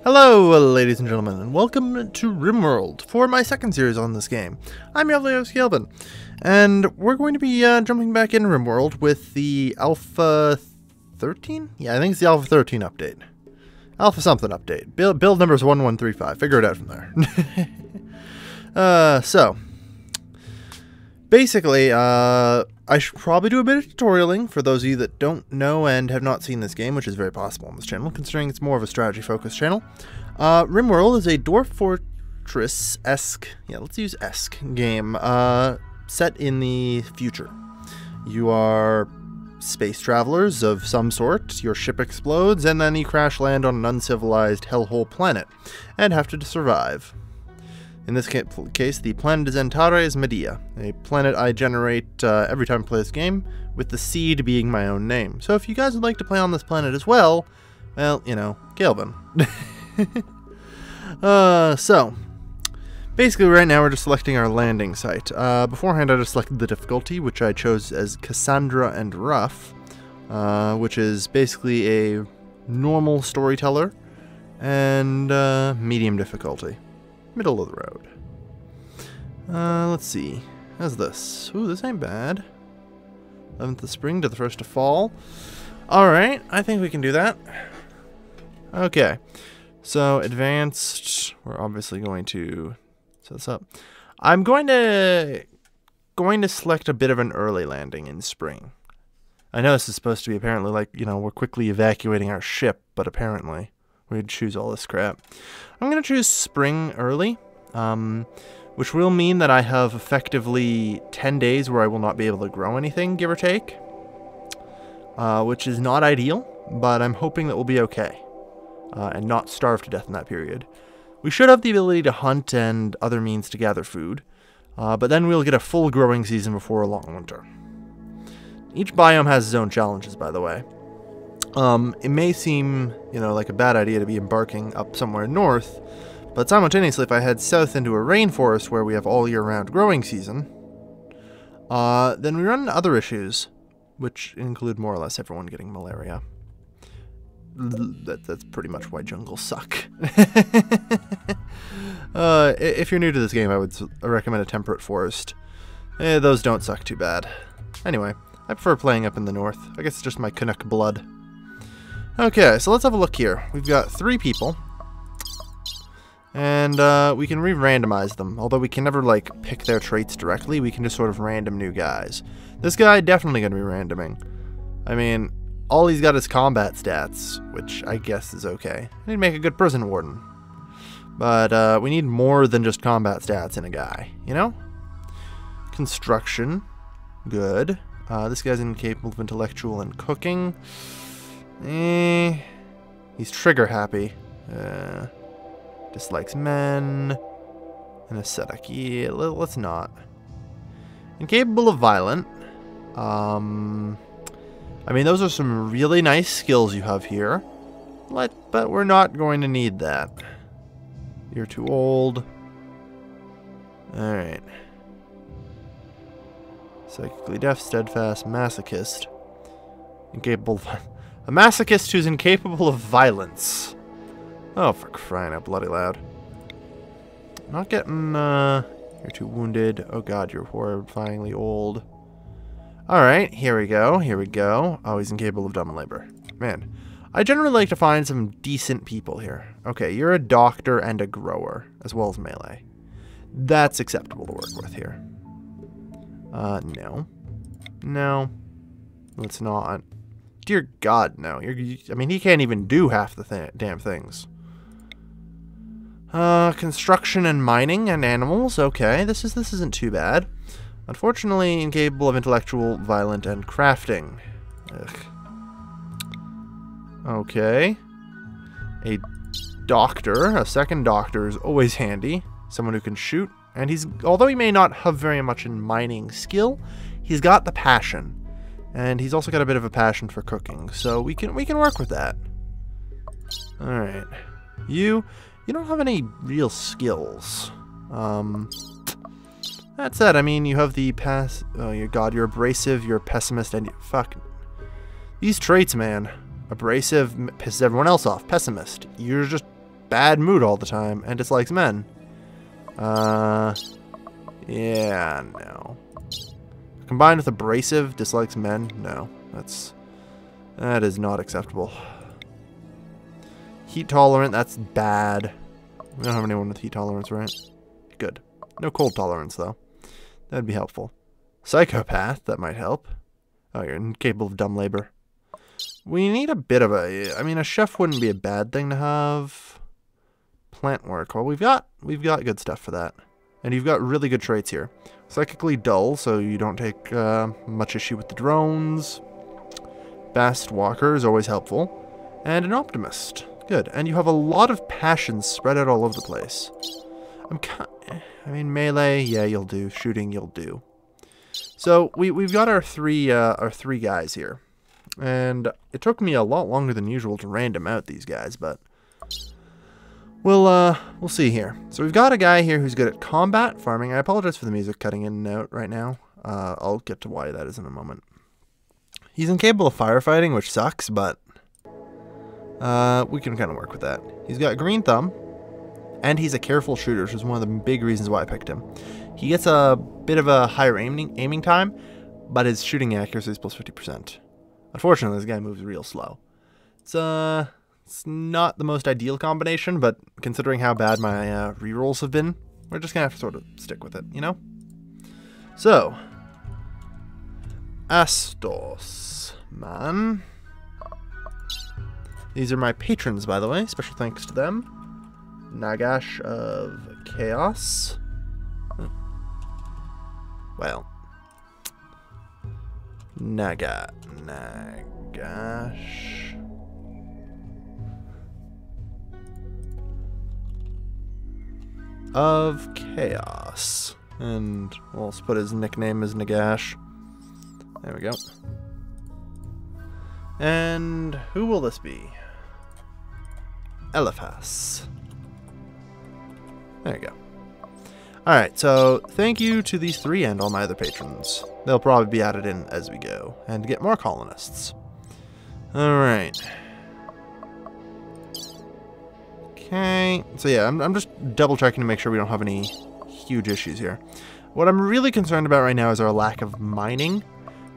Hello, ladies and gentlemen, and welcome to Rimworld for my second series on this game. I'm your host, Kelvin, and we're going to be jumping back in Rimworld with the Alpha 13? Yeah, I think it's the Alpha 13 update. Alpha something update. Build number is 1135. Figure it out from there. So, basically, I should probably do a bit of tutorialing for those of you that don't know and have not seen this game, which is very possible on this channel, considering it's more of a strategy-focused channel. Rimworld is a Dwarf Fortress-esque, yeah, let's use esque game, set in the future. You are space travelers of some sort, your ship explodes, and then you crash land on an uncivilized hellhole planet, and have to survive. In this case, the planet is Antares Medea, a planet I generate every time I play this game, with the seed being my own name. So if you guys would like to play on this planet as well, you know, Kelvin. So, basically right now we're just selecting our landing site. Beforehand I just selected the difficulty, which I chose as Cassandra and Rough, which is basically a normal storyteller, and medium difficulty. Middle of the road. Let's see. How's this? Ooh, this ain't bad. 11th of spring to the 1st of fall. Alright, I think we can do that. Okay. So, advanced. We're obviously going to set this up. I'm going to select a bit of an early landing in spring. I know this is supposed to be apparently like, you know, we're quickly evacuating our ship, but apparently we'd choose all this crap. I'm going to choose spring early, which will mean that I have effectively 10 days where I will not be able to grow anything, give or take, which is not ideal, but I'm hoping that we'll be okay, and not starve to death in that period. We should have the ability to hunt and other means to gather food, but then we'll get a full growing season before a long winter. Each biome has its own challenges, by the way. It may seem, you know, like a bad idea to be embarking up somewhere north, but simultaneously, if I head south into a rainforest where we have all year-round growing season, then we run into other issues, which include more or less everyone getting malaria. That's pretty much why jungles suck. If you're new to this game, I would recommend a temperate forest. Those don't suck too bad. Anyway, I prefer playing up in the north. I guess it's just my Canuck blood. Okay, so let's have a look here. We've got 3 people. And we can re-randomize them. Although we can never, like, pick their traits directly, we can just sort of random new guys. This guy definitely going to be randoming. I mean, all he's got is combat stats, which I guess is okay. I need to make a good prison warden. But we need more than just combat stats in a guy, you know? Construction. Good. This guy's incapable of intellectual and cooking. He's trigger happy. Dislikes men. An ascetic. Yeah, let's not. Incapable of violent. I mean, those are some really nice skills you have here. But we're not going to need that. You're too old. Alright. Psychically deaf, steadfast, masochist. Incapable of... A masochist who's incapable of violence. Oh, for crying out bloody loud. Not getting, You're too wounded. Oh god, you're horrifyingly old. Alright, here we go, here we go. Oh, he's incapable of dumb labor. Man, I generally like to find some decent people here. Okay, you're a doctor and a grower, as well as melee. That's acceptable to work with here. No. No. Let's not. Dear God, no. I mean, he can't even do half the damn things. Construction and mining and animals. Okay, this isn't too bad. Unfortunately, incapable of intellectual, violent, and crafting. Ugh. Okay. A doctor, a second doctor is always handy. Someone who can shoot. And although he may not have very much in mining skill, he's got the passion. And he's also got a bit of a passion for cooking, so we can work with that. Alright. You don't have any real skills. That said, I mean, you have the oh, your god, you're abrasive, you're a pessimist, and fuck. These traits, man. Abrasive pisses everyone else off. Pessimist, you're just bad mood all the time and dislikes men. Yeah, no. Combined with abrasive, dislikes men? No. That is not acceptable. Heat tolerant, that's bad. We don't have anyone with heat tolerance, right? Good. No cold tolerance, though. That'd be helpful. Psychopath, that might help. Oh, you're incapable of dumb labor. We need a bit of a... I mean, a chef wouldn't be a bad thing to have. Plant work. Well, we've got good stuff for that. And you've got really good traits here. Psychically dull, so you don't take much issue with the drones. Fast walker is always helpful. And an optimist. Good. And you have a lot of passions spread out all over the place. I mean, melee, yeah, you'll do. Shooting, you'll do. So we've got our three guys here, and it took me a lot longer than usual to random out these guys, but we'll see here. So we've got a guy here who's good at combat farming. I apologize for the music cutting in and out right now. I'll get to why that is in a moment. He's incapable of firefighting, which sucks, but we can kind of work with that. He's got green thumb, and he's a careful shooter, which is one of the big reasons why I picked him. He gets a bit of a higher aiming time, but his shooting accuracy is plus 50%. Unfortunately, this guy moves real slow. It's not the most ideal combination, but considering how bad my rerolls have been, we're just gonna have to sort of stick with it, you know? So, Astos, man. These are my patrons, by the way. Special thanks to them. Nagash of Chaos. Well, Nagash of Chaos, and we'll put his nickname as Nagash. There we go. And who will this be? Eliphas. There you go. Alright, so thank you to these three and all my other patrons. They'll probably be added in as we go, and get more colonists. Alright. Okay, so yeah, I'm just double checking to make sure we don't have any huge issues here. What I'm really concerned about right now is our lack of mining.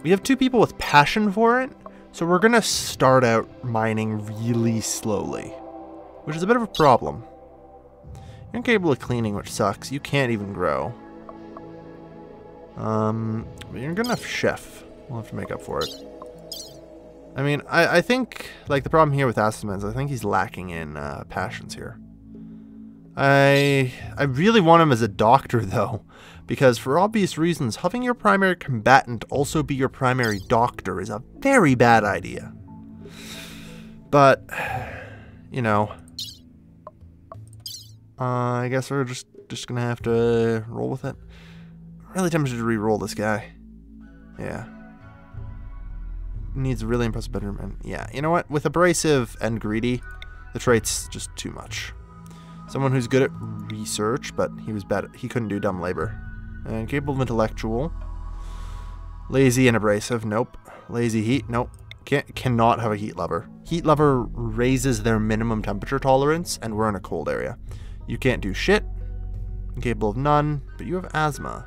We have two people with passion for it, so we're gonna start out mining really slowly, which is a bit of a problem. You're incapable of cleaning, which sucks. You can't even grow. But you're good enough chef. We'll have to make up for it. I mean, I think, like, the problem here with Aston is I think he's lacking in passions here. I really want him as a doctor, though, because for obvious reasons, having your primary combatant also be your primary doctor is a very bad idea. But, you know... I guess we're just gonna have to roll with it. I'm really tempted to re-roll this guy. Yeah. Needs a really impressive bedroom, and yeah, you know what? With abrasive and greedy, the trait's just too much. Someone who's good at research, but he was bad. He couldn't do dumb labor. And capable of intellectual. Lazy and abrasive. Nope. Lazy heat. Nope. Cannot have a heat lover. Heat lover raises their minimum temperature tolerance, and we're in a cold area. You can't do shit. Capable of none, but you have asthma.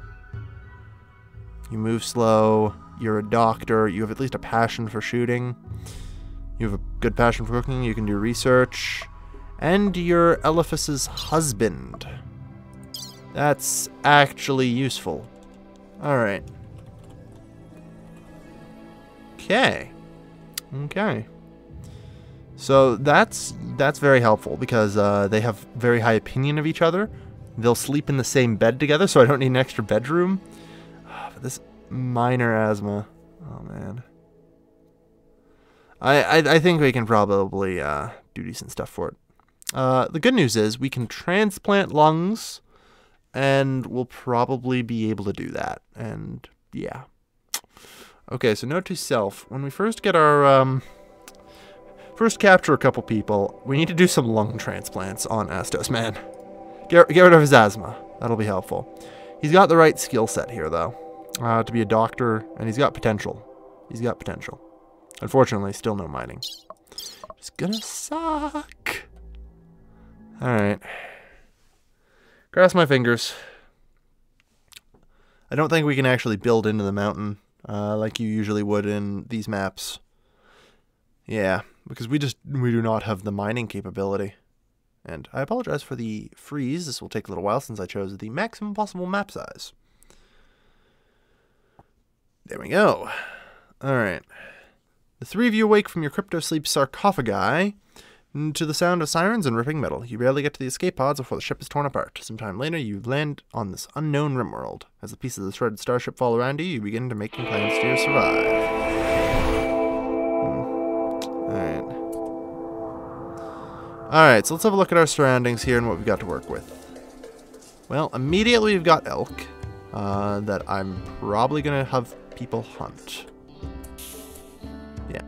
You move slow. You're a doctor. You have at least a passion for shooting. You have a good passion for cooking. You can do research. And you're Eliphas's husband. That's actually useful. Alright. Okay. Okay. So that's very helpful because they have very high opinion of each other. They'll sleep in the same bed together, so I don't need an extra bedroom. But this minor asthma, oh man. I think we can probably do decent stuff for it. The good news is we can transplant lungs, and we'll probably be able to do that. And yeah. Okay, so note to self: when we first get our first capture a couple people, we need to do some lung transplants on Astos, man. Get rid of his asthma. That'll be helpful. He's got the right skill set here, though, to be a doctor, and he's got potential. He's got potential. Unfortunately, still no mining. It's gonna suck. Alright. Cross my fingers. I don't think we can actually build into the mountain like you usually would in these maps. Yeah, because we do not have the mining capability. And I apologize for the freeze. This will take a little while since I chose the maximum possible map size. There we go. Alright. The three of you awake from your crypto-sleep sarcophagi to the sound of sirens and ripping metal. You barely get to the escape pods before the ship is torn apart. Sometime later, you land on this unknown Rimworld. As the pieces of the shredded starship fall around you, you begin to make plans to survive. Alright. Alright, so let's have a look at our surroundings here and what we've got to work with. Well, immediately we've got elk that I'm probably going to have people hunt. Yeah,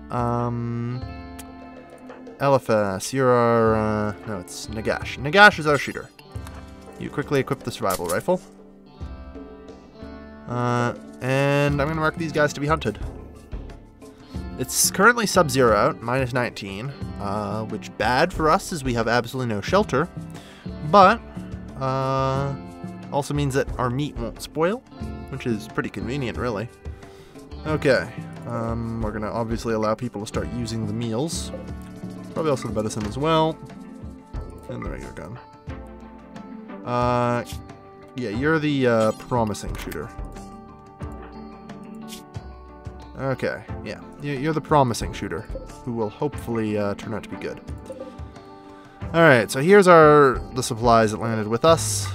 Eliphas, you're our, no, it's Nagash. Nagash is our shooter. You quickly equip the survival rifle. And I'm going to mark these guys to be hunted. It's currently sub-zero out, minus 19, which bad for us as we have absolutely no shelter, but also means that our meat won't spoil, which is pretty convenient, really. Okay, we're going to obviously allow people to start using the meals. Probably also the medicine as well. And the regular gun. Yeah, you're the promising shooter. Okay, yeah. You're the promising shooter, who will hopefully turn out to be good. Alright, so here's the supplies that landed with us.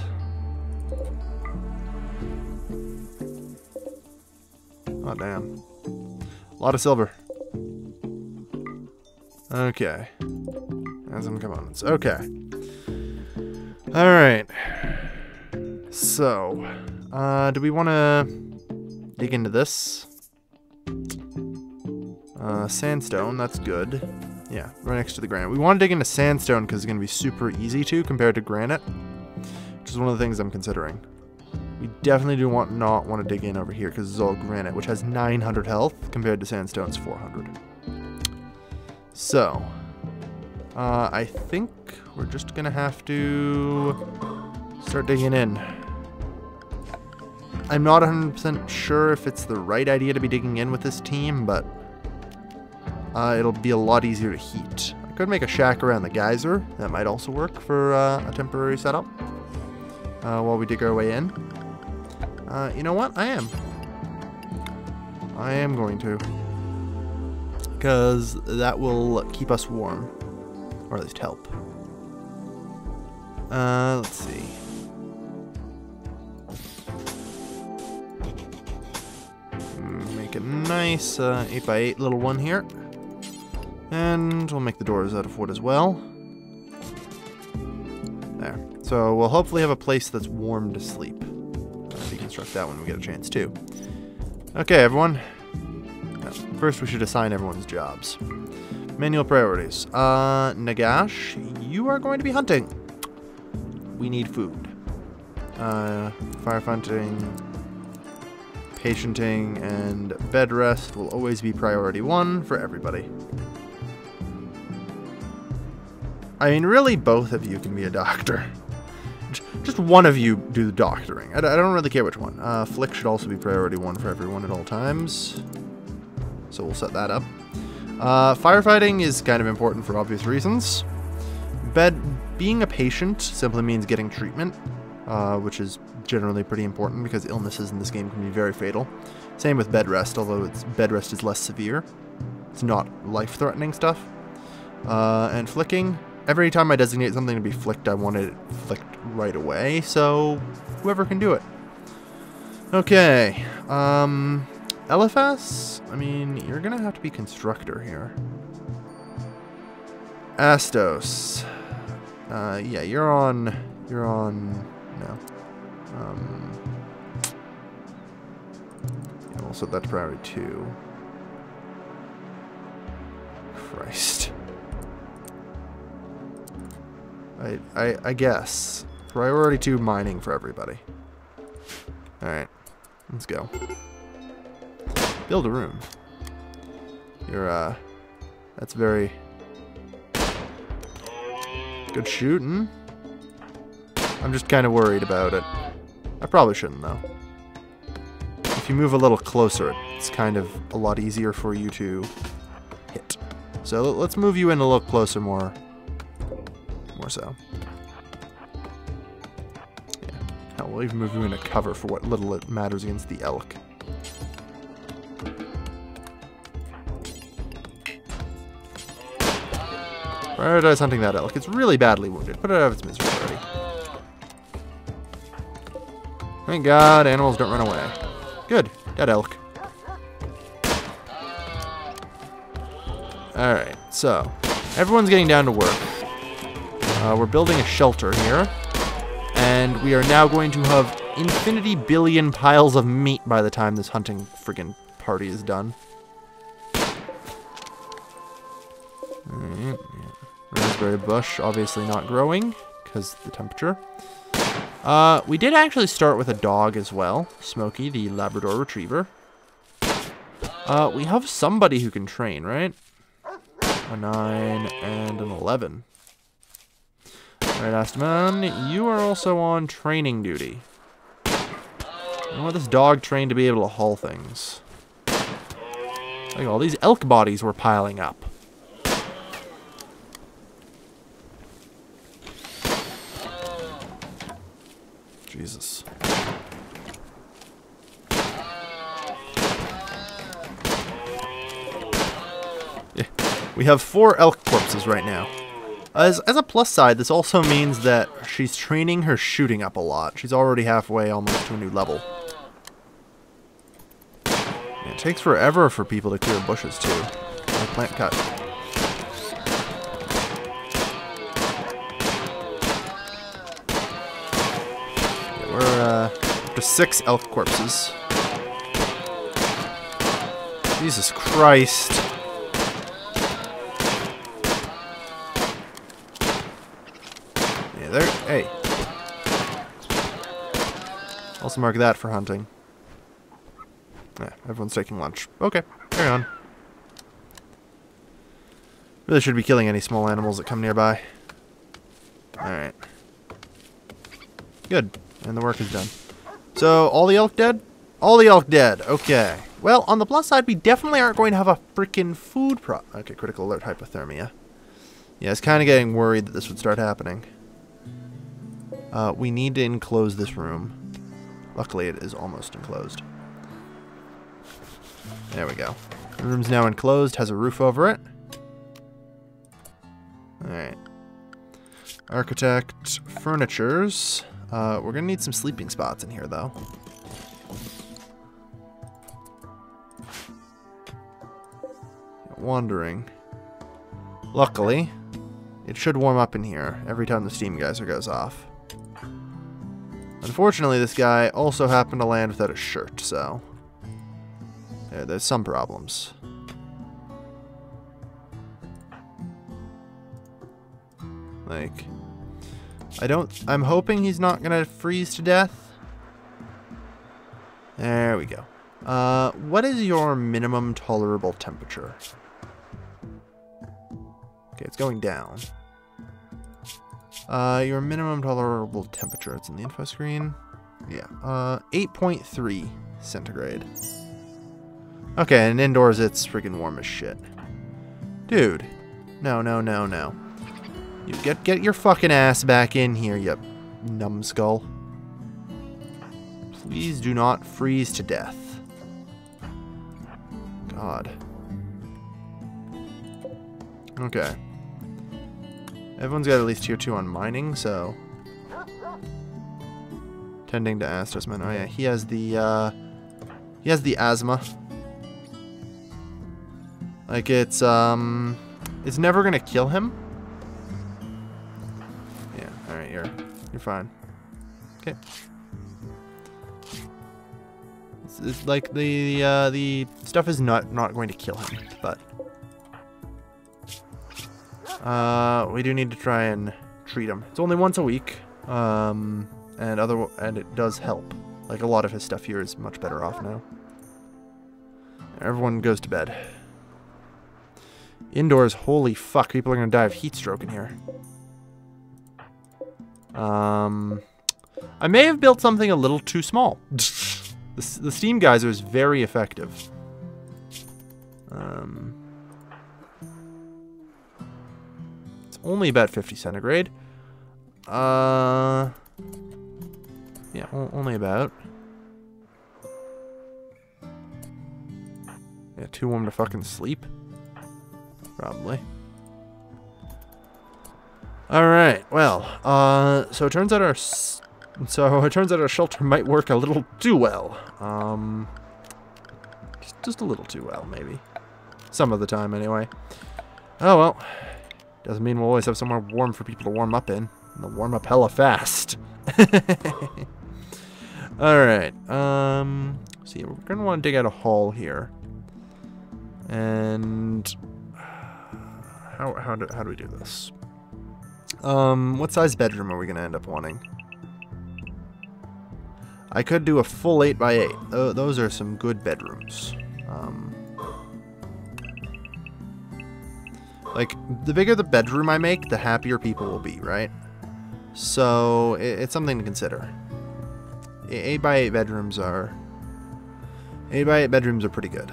Oh, damn. A lot of silver. Okay. As some components. Okay. Alright. So, do we want to dig into this? Sandstone, that's good. Yeah, right next to the granite. We want to dig into sandstone because it's going to be super easy to compared to granite, which is one of the things I'm considering. We definitely do not want to dig in over here because it's all granite, which has 900 health compared to sandstone's 400. So, I think we're just going to have to start digging in. I'm not 100% sure if it's the right idea to be digging in with this team, but it'll be a lot easier to heat. I could make a shack around the geyser. That might also work for a temporary setup while we dig our way in. You know what? I am going to. Because that will keep us warm. Or at least help. Let's see. Make a nice 8x8 little one here. And we'll make the doors out of wood as well. There. So we'll hopefully have a place that's warm to sleep. Deconstruct that when we get a chance too. Okay, everyone. First, we should assign everyone's jobs. Manual priorities. Nagash, you are going to be hunting. We need food. Firefighting, patienting, and bed rest will always be priority 1 for everybody. I mean, really, both of you can be a doctor. Just one of you do the doctoring. I don't really care which one. Flick should also be priority 1 for everyone at all times. So we'll set that up. Firefighting is kind of important for obvious reasons. Being a patient simply means getting treatment, which is generally pretty important because illnesses in this game can be very fatal. Same with bed rest, although bed rest is less severe. It's not life-threatening stuff. And flicking. Every time I designate something to be flicked, I want it flicked right away, so whoever can do it. Okay. Eliphas? I mean, you're gonna have to be constructor here. Astos. Yeah, you're on, no. Yeah, we'll set that to priority 2. Christ. I guess. Priority 2 mining for everybody. Alright. Let's go. Build a room. You're, that's very good shooting. I'm just kind of worried about it. I probably shouldn't, though. If you move a little closer, it's kind of a lot easier for you to hit. So let's move you in a little closer more so. Yeah. Hell, we'll even move you into cover for what little it matters against the elk. Prioritize hunting that elk. It's really badly wounded. Put it out of its misery already. Thank God animals don't run away. Good. Dead elk. Alright, so everyone's getting down to work. We're building a shelter here. And we are now going to have infinity billion piles of meat by the time this hunting friggin' party is done. Alright, yeah. Raspberry bush, obviously not growing, because the temperature. We did actually start with a dog as well. Smokey, the Labrador Retriever. We have somebody who can train, right? A 9 and an 11. Alright, Astman, you are also on training duty. I want this dog trained to be able to haul things. Like all these elk bodies were piling up. Jesus. Yeah. We have 4 elk corpses right now. As a plus side, this also means that she's training her shooting up a lot. She's already halfway almost to a new level. Yeah, it takes forever for people to clear bushes too. Plant cut. We're up to 6 elk corpses. Jesus Christ. Yeah, there. Hey. Also mark that for hunting. Yeah, everyone's taking lunch. Okay, carry on. Really should be killing any small animals that come nearby. Alright. Good. And the work is done. So, all the elk dead? All the elk dead. Okay. Well, on the plus side, we definitely aren't going to have a freaking food Okay, critical alert hypothermia. Yeah, I was kind of getting worried that this would start happening. We need to enclose this room. Luckily, it is almost enclosed. There we go. The room's now enclosed, has a roof over it. Alright. Architect, furnitures. We're gonna need some sleeping spots in here, though. Wandering. Luckily, it should warm up in here every time the steam geyser goes off. Unfortunately, this guy also happened to land without a shirt, so... yeah, there's some problems. Like... I'm hoping he's not gonna freeze to death. There we go. What is your minimum tolerable temperature? Okay, it's going down. Your minimum tolerable temperature, it's in the info screen. Yeah, 8.3 centigrade. Okay, and indoors it's freaking warm as shit. Dude. No, no, no, no. You get your fucking ass back in here, you numbskull. Please do not freeze to death. God. Okay. Everyone's got at least tier 2 on mining, so... tending to Astrosman. Oh yeah, he has the asthma. Like, it's never gonna kill him. Yeah, alright, you're fine. Okay. It's like the stuff is not going to kill him, but we do need to try and treat him. It's only once a week, and it does help. Like, a lot of his stuff here is much better off now. Everyone goes to bed. Indoors, holy fuck, people are gonna die of heat stroke in here. I may have built something a little too small. The steam geyser is very effective. It's only about 50 centigrade. Yeah, only about. Yeah, too warm to fucking sleep. Probably. All right. Well, so it turns out our shelter might work a little too well. Just a little too well, maybe. Some of the time, anyway. Oh well. Doesn't mean we'll always have somewhere warm for people to warm up in. And they'll warm up hella fast. All right. See, we're gonna want to dig out a hall here. And how do we do this? What size bedroom are we gonna end up wanting? I could do a full 8x8. Those are some good bedrooms. Like, the bigger the bedroom I make, the happier people will be, right? So, it's something to consider. 8x8 bedrooms are... 8x8 bedrooms are pretty good.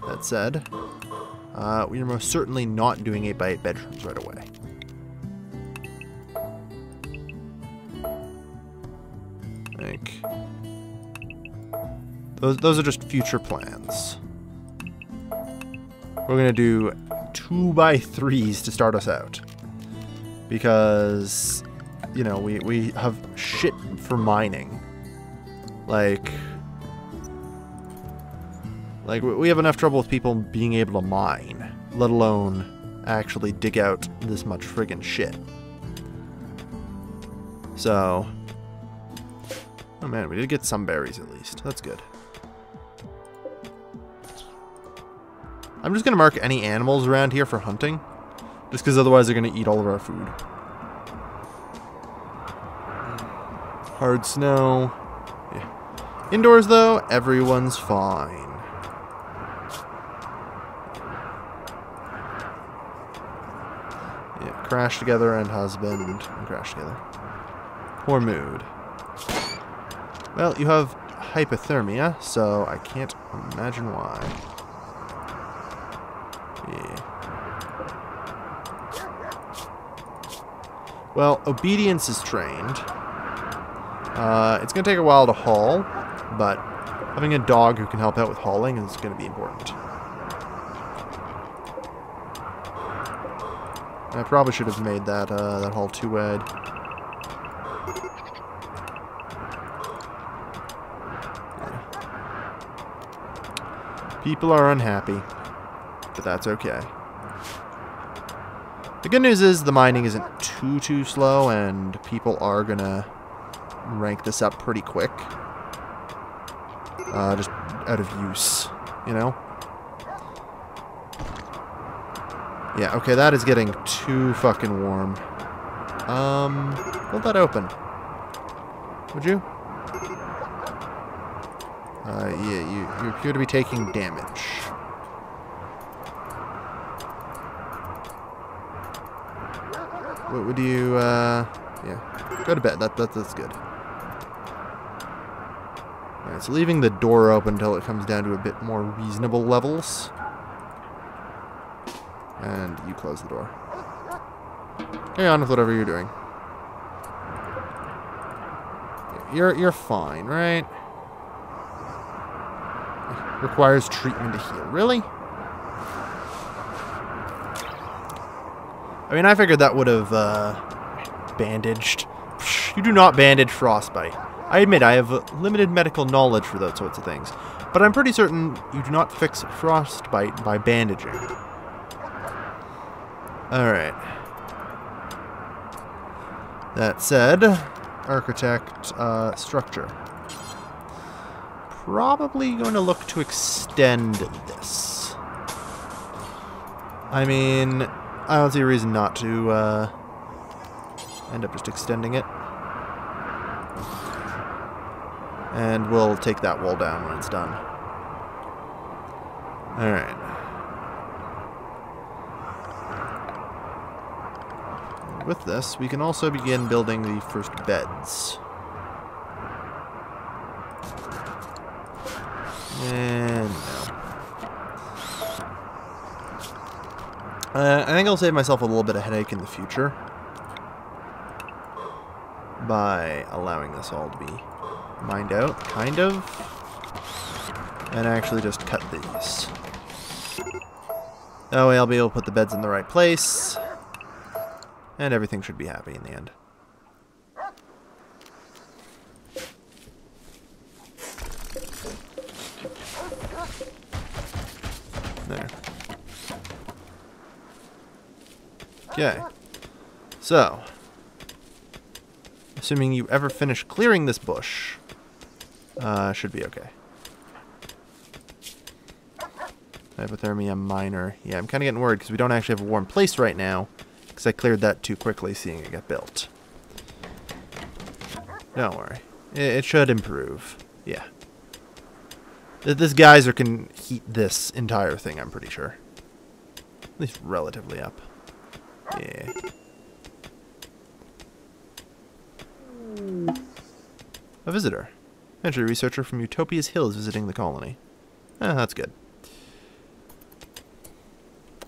That said, we are most certainly not doing 8x8 bedrooms right away. Like, those are just future plans. We're gonna do 2x3s to start us out, because, you know, we have shit for mining. Like we have enough trouble with people being able to mine, let alone actually dig out this much friggin' shit. So, oh man, we did get some berries at least. That's good. I'm just gonna mark any animals around here for hunting, just because otherwise they're gonna eat all of our food. Hard snow. Yeah. Indoors though, everyone's fine. Yeah, crash together and husband and crash together. Poor mood. Well, you have hypothermia, so I can't imagine why. Yeah. Well, obedience is trained. It's going to take a while to haul, but having a dog who can help out with hauling is going to be important. I probably should have made that that haul 2 wide. People are unhappy, but that's okay. The good news is the mining isn't too slow, and people are gonna rank this up pretty quick. Just out of use, you know? Yeah, okay, that is getting too fucking warm. Hold that open. Would you? Yeah, you appear to be taking damage. What would you, yeah, go to bed. That's good. Alright, so leaving the door open until it comes down to a bit more reasonable levels. And you close the door. Carry on with whatever you're doing. You're fine, right? Requires treatment to heal. Really? I mean, I figured that would have bandaged. You do not bandage frostbite. I admit I have limited medical knowledge for those sorts of things, but I'm pretty certain you do not fix frostbite by bandaging. Alright. That said, architect structure. Probably going to look to extend this. I mean, I don't see a reason not to end up just extending it. And we'll take that wall down when it's done. Alright. with this, we can also begin building the first beds. And no. I think I'll save myself a little bit of headache in the future by allowing this all to be mined out, kind of, and actually just cut these. That way I'll be able to put the beds in the right place, and everything should be happy in the end. There. Okay. So, assuming you ever finish clearing this bush, should be okay. Hypothermia minor. Yeah, I'm kind of getting worried because we don't actually have a warm place right now because I cleared that too quickly seeing it get built. Don't worry. It should improve. Yeah. This geyser can heat this entire thing, I'm pretty sure. At least relatively up. Yeah. A visitor. Entry researcher from Utopia's Hills visiting the colony. That's good.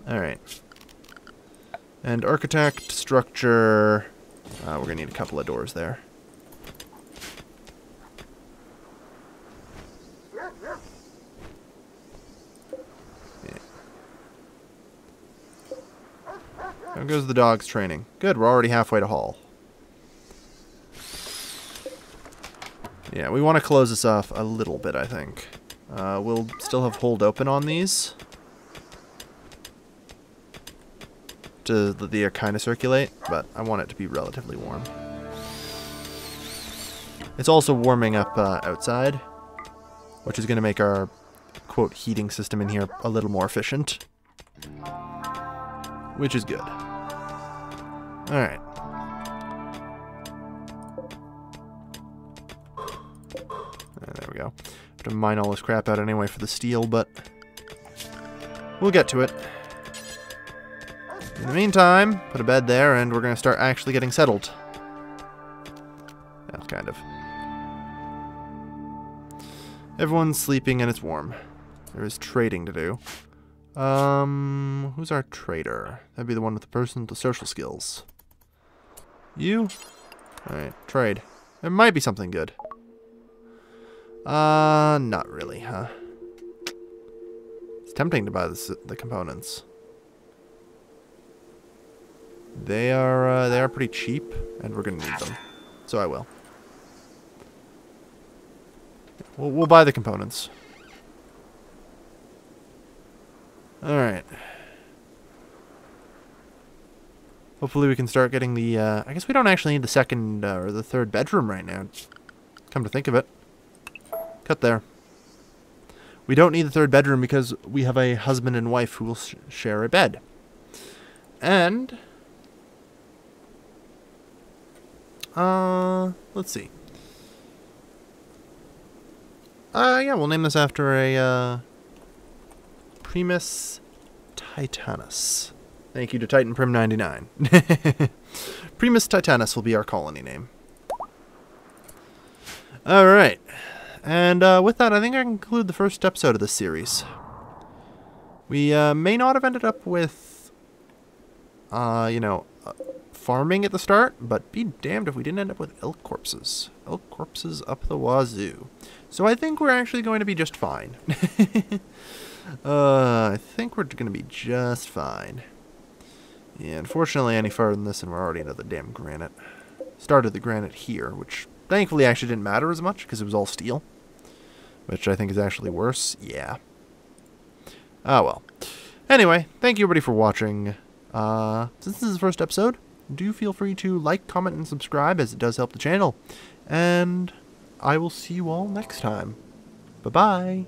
Alright. And architect, structure... we're going to need a couple of doors there. Yeah. How goes the dog's training? Good, we're already halfway to Hall. Yeah, we want to close this off a little bit, I think. We'll still have hold open on these. To let the air kind of circulate, but I want it to be relatively warm. It's also warming up outside, which is going to make our, quote, heating system in here a little more efficient. Which is good. Alright. There we go. Have to mine all this crap out anyway for the steel, but we'll get to it. In the meantime, put a bed there, and we're going to start actually getting settled. Well, kind of. Everyone's sleeping and it's warm. There is trading to do. Who's our trader? That'd be the one with the social skills. You? Alright, trade. There might be something good. Not really, huh? It's tempting to buy the components. They are pretty cheap, and we're gonna need them, so I will. We'll buy the components. All right. Hopefully we can start getting the. I guess we don't actually need the second or the third bedroom right now. Come to think of it, cut there. We don't need the third bedroom because we have a husband and wife who will share a bed, and. Let's see. Yeah, we'll name this after a, Primus Titanus. Thank you to Titan Prim 99. Primus Titanus will be our colony name. Alright. And, with that, I think I can conclude the first episode of this series. We, may not have ended up with, you know, farming at the start, but be damned if we didn't end up with elk corpses. Elk corpses up the wazoo. So I think we're actually going to be just fine. I think we're going to be just fine. Yeah, unfortunately, any farther than this, and we're already into the damn granite. Started the granite here, which thankfully actually didn't matter as much, because it was all steel. Which I think is actually worse. Yeah. Ah, well. Anyway, thank you everybody for watching. Since this is the first episode, do feel free to like, comment, and subscribe, as it does help the channel. And I will see you all next time. Bye-bye.